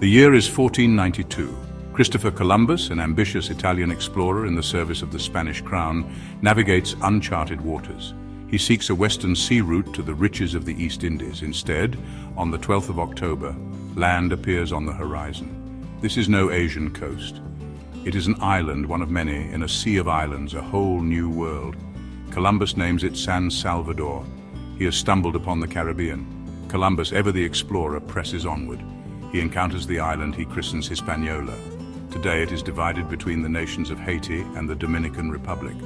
The year is 1492. Christopher Columbus, an ambitious Italian explorer in the service of the Spanish crown, navigates uncharted waters. He seeks a western sea route to the riches of the East Indies. Instead, on the 12th of October, land appears on the horizon. This is no Asian coast. It is an island, one of many, in a sea of islands, a whole new world. Columbus names it San Salvador. He has stumbled upon the Caribbean. Columbus, ever the explorer, presses onward. He encounters the island he christens Hispaniola. Today it is divided between the nations of Haiti and the Dominican Republic.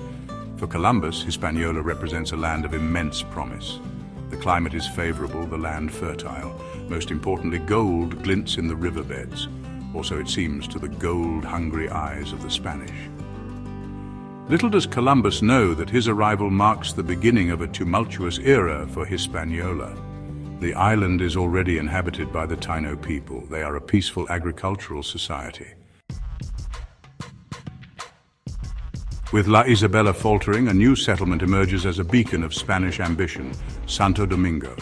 For Columbus, Hispaniola represents a land of immense promise. The climate is favorable, the land fertile. Most importantly, gold glints in the riverbeds. Also, it seems, to the gold-hungry eyes of the Spanish. Little does Columbus know that his arrival marks the beginning of a tumultuous era for Hispaniola. The island is already inhabited by the Taino people. They are a peaceful agricultural society. With La Isabela faltering, a new settlement emerges as a beacon of Spanish ambition, Santo Domingo.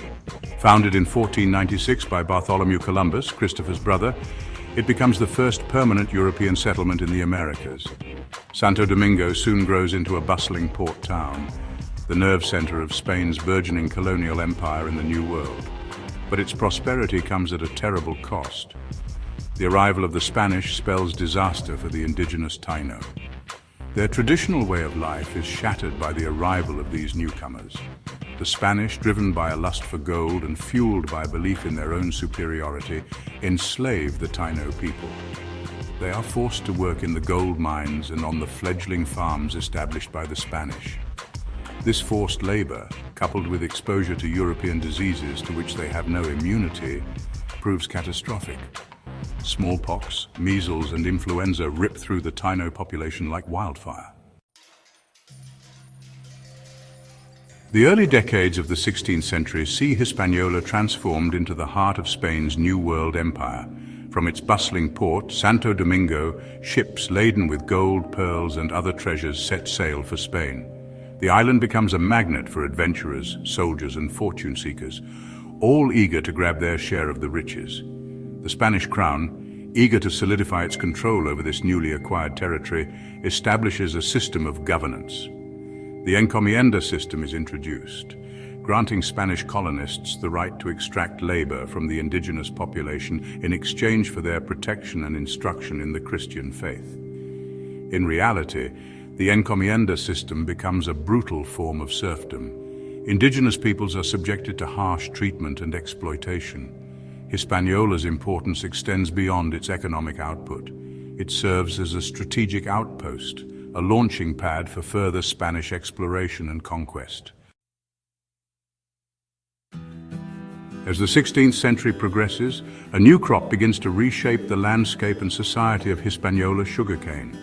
Founded in 1496 by Bartholomew Columbus, Christopher's brother, it becomes the first permanent European settlement in the Americas. Santo Domingo soon grows into a bustling port town, the nerve center of Spain's burgeoning colonial empire in the New World. But its prosperity comes at a terrible cost. The arrival of the Spanish spells disaster for the indigenous Taino. Their traditional way of life is shattered by the arrival of these newcomers. The Spanish, driven by a lust for gold and fueled by a belief in their own superiority, enslave the Taino people. They are forced to work in the gold mines and on the fledgling farms established by the Spanish. This forced labor, coupled with exposure to European diseases to which they have no immunity, proves catastrophic. Smallpox, measles, and influenza rip through the Taino population like wildfire. The early decades of the 16th century see Hispaniola transformed into the heart of Spain's New World empire. From its bustling port, Santo Domingo, ships laden with gold, pearls, and other treasures set sail for Spain. The island becomes a magnet for adventurers, soldiers, and fortune seekers, all eager to grab their share of the riches. The Spanish crown, eager to solidify its control over this newly acquired territory, establishes a system of governance. The encomienda system is introduced, granting Spanish colonists the right to extract labor from the indigenous population in exchange for their protection and instruction in the Christian faith. In reality, the encomienda system becomes a brutal form of serfdom. Indigenous peoples are subjected to harsh treatment and exploitation. Hispaniola's importance extends beyond its economic output. It serves as a strategic outpost, a launching pad for further Spanish exploration and conquest. As the 16th century progresses, a new crop begins to reshape the landscape and society of Hispaniola sugarcane.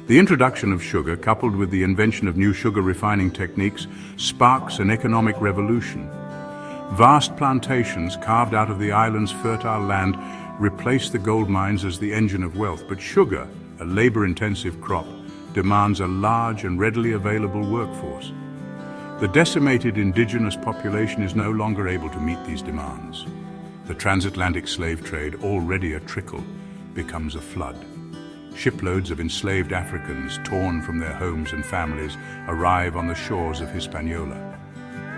The introduction of sugar, coupled with the invention of new sugar refining techniques, sparks an economic revolution. Vast plantations carved out of the island's fertile land replace the gold mines as the engine of wealth, but sugar, a labor-intensive crop, demands a large and readily available workforce. The decimated indigenous population is no longer able to meet these demands. The transatlantic slave trade, already a trickle, becomes a flood. Shiploads of enslaved Africans, torn from their homes and families, arrive on the shores of Hispaniola.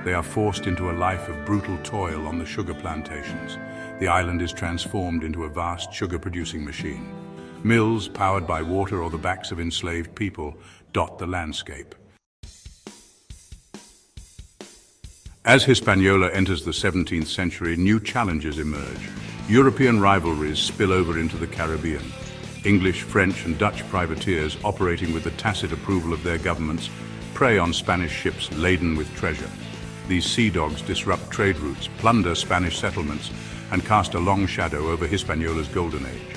They are forced into a life of brutal toil on the sugar plantations. The island is transformed into a vast sugar-producing machine. Mills, powered by water or the backs of enslaved people, dot the landscape. As Hispaniola enters the 17th century, new challenges emerge. European rivalries spill over into the Caribbean. English, French, and Dutch privateers, operating with the tacit approval of their governments, prey on Spanish ships laden with treasure. These sea dogs disrupt trade routes, plunder Spanish settlements, and cast a long shadow over Hispaniola's golden age.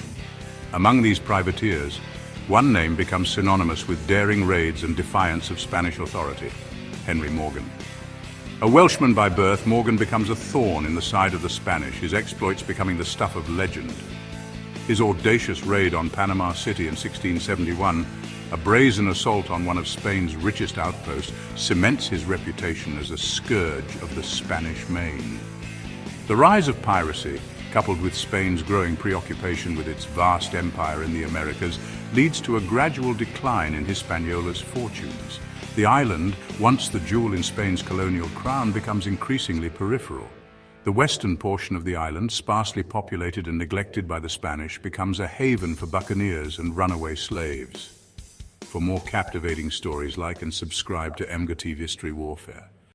Among these privateers, one name becomes synonymous with daring raids and defiance of Spanish authority: Henry Morgan. A Welshman by birth, Morgan becomes a thorn in the side of the Spanish, his exploits becoming the stuff of legend. His audacious raid on Panama City in 1671, a brazen assault on one of Spain's richest outposts, cements his reputation as a scourge of the Spanish Main. The rise of piracy, coupled with Spain's growing preoccupation with its vast empire in the Americas, leads to a gradual decline in Hispaniola's fortunes. The island, once the jewel in Spain's colonial crown, becomes increasingly peripheral. The western portion of the island, sparsely populated and neglected by the Spanish, becomes a haven for buccaneers and runaway slaves. For more captivating stories, like and subscribe to emgotvhistory Warfare.